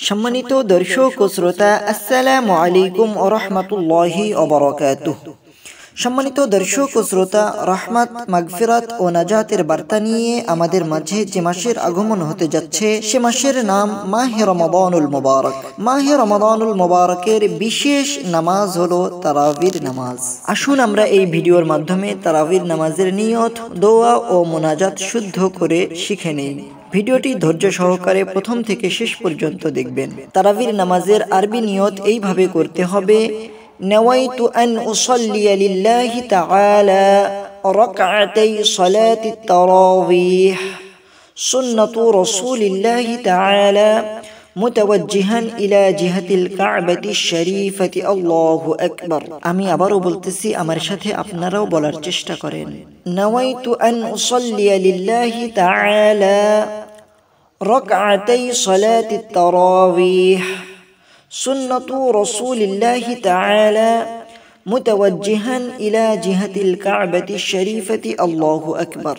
সম্মানিত দর্শক ও শ্রোতা, আসসালামু আলাইকুম ওয়া রাহমাতুল্লাহি ওয়া বারাকাতুহু। সম্মানিত দর্শক ও শ্রোতা, রহমত, মাগফিরাত ও নাজাতের বার্তা নিয়ে আমাদের মাঝে যে মাসের আগমন হতে যাচ্ছে সে মাসের নাম মাহে রমাদানুল মুবারক। মাহে রমাদানুল মুবারকের বিশেষ নামাজ হলো তারাবির নামাজ। আসুন আমরা এই ভিডিওর মাধ্যমে তারাবির নামাজের নিয়ত, দোয়া ও মুনাজাত শুদ্ধ করে শিখে নেই। ভিডিওটি ধৈর্য সহকারে প্রথম থেকে শেষ পর্যন্ত দেখবেন। তারাবির নামাজের আরবি নিয়ত এইভাবে করতে হবে: نويت أن أصلي لله تعالى ركعتي صلاة التراويح سنة رسول الله تعالى متوجها إلى جهة الكعبة الشريفة الله أكبر। আমি আবারও বলতেছি, আমার সাথে আপনারাও বলার চেষ্টা করেন। نويت أن أصلي لله تعالى ركعتي صلاة التراويح سنة رسول الله تعالى متوجها إلى جهة الكعبة الشريفة الله أكبر।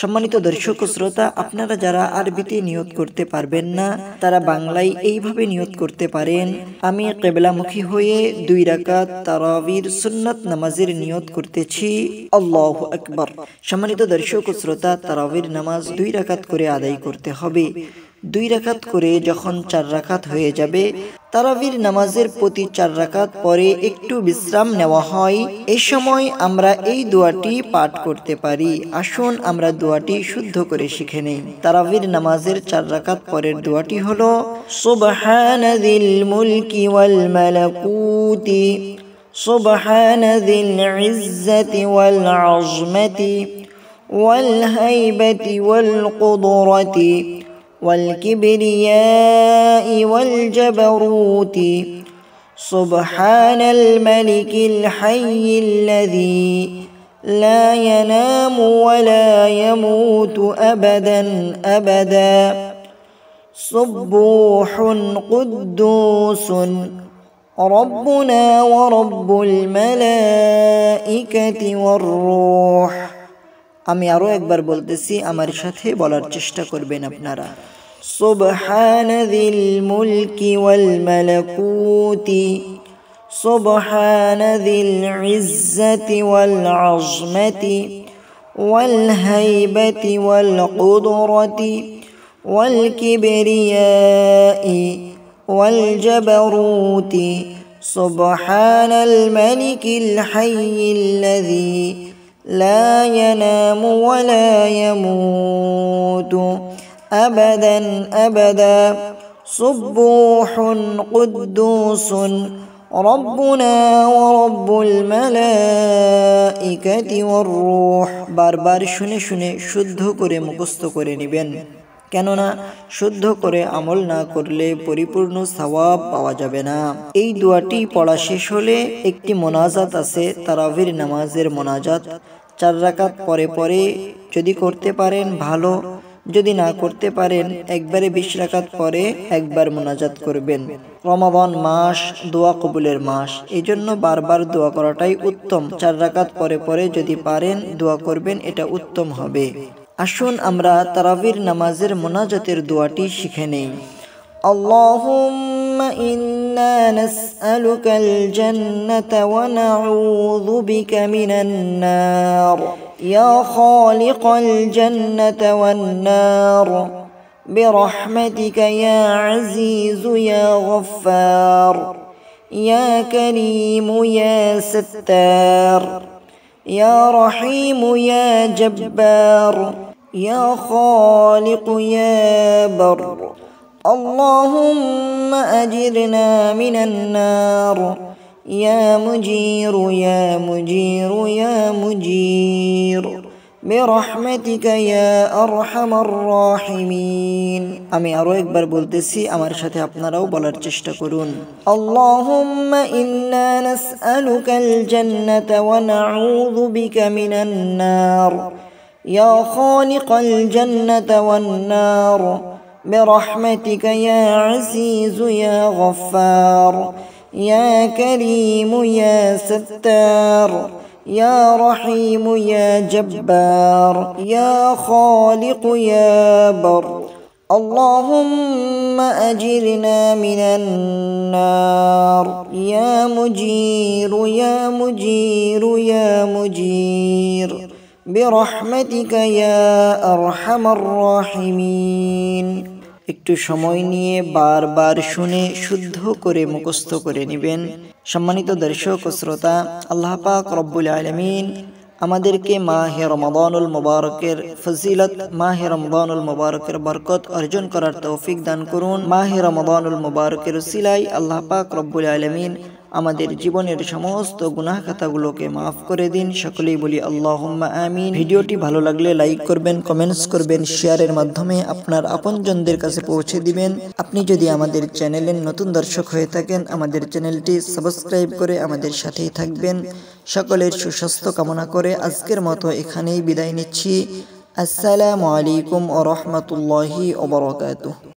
সম্মানিত দর্শক ও শ্রোতা, আপনারা যারা আরবিতে নিয়ত করতে পারবেন না তারা বাংলায় এইভাবে নিয়ত করতে পারেন: আমি কিবলামুখী হয়ে 2 রাকাত তারাবির সুন্নাত নামাজের নিয়ত করতেছি, আল্লাহু আকবার। সম্মানিত দর্শক ও শ্রোতা, তারাবির নামাজ 2 রাকাত করে আদায় করতে হবে। 2 রাকাত করে যখন 4 রাকাত হয়ে যাবে, তারাবির নামাজের প্রতি 4 রাকাত পরে একটু বিশ্রাম নেওয়া হয়। এই সময় আমরা এই দোয়াটি পাঠ করতে পারি। আসুন আমরা দোয়াটি শুদ্ধ করে শিখে নেই। তারাবির নামাজের 4 রাকাত পরের দোয়াটি হলো: সুবহানাযিল মুলকি ওয়াল মালাকুতি সুবহানাযিল ইজ্জাতি ওয়াল আযমাতি ওয়াল হাইবাতি ওয়াল কুদরাতি والكبرياء والجبروت سبحان الملك الحي الذي لا ينام ولا يموت أبدا أبدا سبوح قدوس ربنا ورب الملائكة والروح। আমি আরো একবার বলতেছি, আমার সাথে বলার চেষ্টা করবেন আপনারা। সুবহানাযিল মুলকি ওয়াল মালাকুতি সুবহানাযিল ইজ্জাতি ওয়াল আযমাতি ওয়াল হাইবাতি ওয়াল কুদরাতি ওয়াল কিবরিয়াই ওয়াল জাবারুতি সুবহানাল মালিকিল হাইয়্যিল্লাযী لا ينام ولا يموت أبدا أبدا سبوح قدوس ربنا ورب الملائكة والروح। বারবার শুনে শুনে শুদ্ধ করে মুখস্থ করে নেবেন, কেননা শুদ্ধ করে আমল না করলে পরিপূর্ণ সওয়াব পাওয়া যাবে না। এই দোয়াটি পড়া শেষ হলে একটি মোনাজাত আছে, তারাবির নামাজের মোনাজাত। 4 রাকাত পরে পরে যদি করতে পারেন ভালো, যদি না করতে পারেন একবারে 20 রাকাত পরে একবার মোনাজাত করবেন। রমাদান মাস দোয়া কবুলের মাস, এজন্য বারবার দোয়া করাটাই উত্তম। 4 রাকাত পরে পরে যদি পারেন দোয়া করবেন, এটা উত্তম হবে। আসুন আমরা তারাবির নামাজের মোনাজাতের দোয়াটি শিখে নেই। اللهم إنا نسألك الجنة ونعوذ بك من النار يا خالق الجنة والنار برحمتك يا عزيز يا غفار يا كريم يا ستار يا رحيم يا جبار يا خالق يا بر اللهم أجرنا من النار يا مجير يا مجير يا مجير برحمتك يا أرحم الراحمين। আমি আরো একবার বলতেছি, আমার সাথে আপনারাও বলার চেষ্টা করুন। اللهم إنا نسألك الجنة ونعوذ بك من النار يا خالق الجنة والنار برحمتك يا عزيز يا غفار يا كريم يا ستار يا رحيم يا جبار يا خالق يا بر اللهم أجرنا من النار يا مجير يا مجير يا مجير برحمتك يا أرحم الراحمين। একটু সময় নিয়ে বারবার শুনে শুদ্ধ করে মুখস্থ করে নেবেন। সম্মানিত দর্শক ও শ্রোতা, আল্লাহ পাক রব্বুল আলামিন আমাদেরকে মাহে রমাদানুল মুবারকের ফজিলত, মাহে রমাদানুল মুবারকের বরকত অর্জন করার তৌফিক দান করুন। মাহে রমাদানুল মুবারকের উসিলায় আল্লাহ পাক রব্বুল আলামিন আমাদের জীবনের সমস্ত গুনাহ খাতাগুলোকে মাফ করে দিন। সকলেই বলি আল্লাহুম্মা আমিন। ভিডিওটি ভালো লাগলে লাইক করবেন, কমেন্টস করবেন, শেয়ারের মাধ্যমে আপনার আপনজনদের কাছে পৌঁছে দিবেন। আপনি যদি আমাদের চ্যানেলের নতুন দর্শক হয়ে থাকেন, আমাদের চ্যানেলটি সাবস্ক্রাইব করে আমাদের সাথেই থাকবেন। সকলের সুস্বাস্থ্য কামনা করে আজকের মতো এখানেই বিদায় নিচ্ছি। আসসালামু আলাইকুম ওয়া রাহমাতুল্লাহি ওয়া বারাকাতুহু।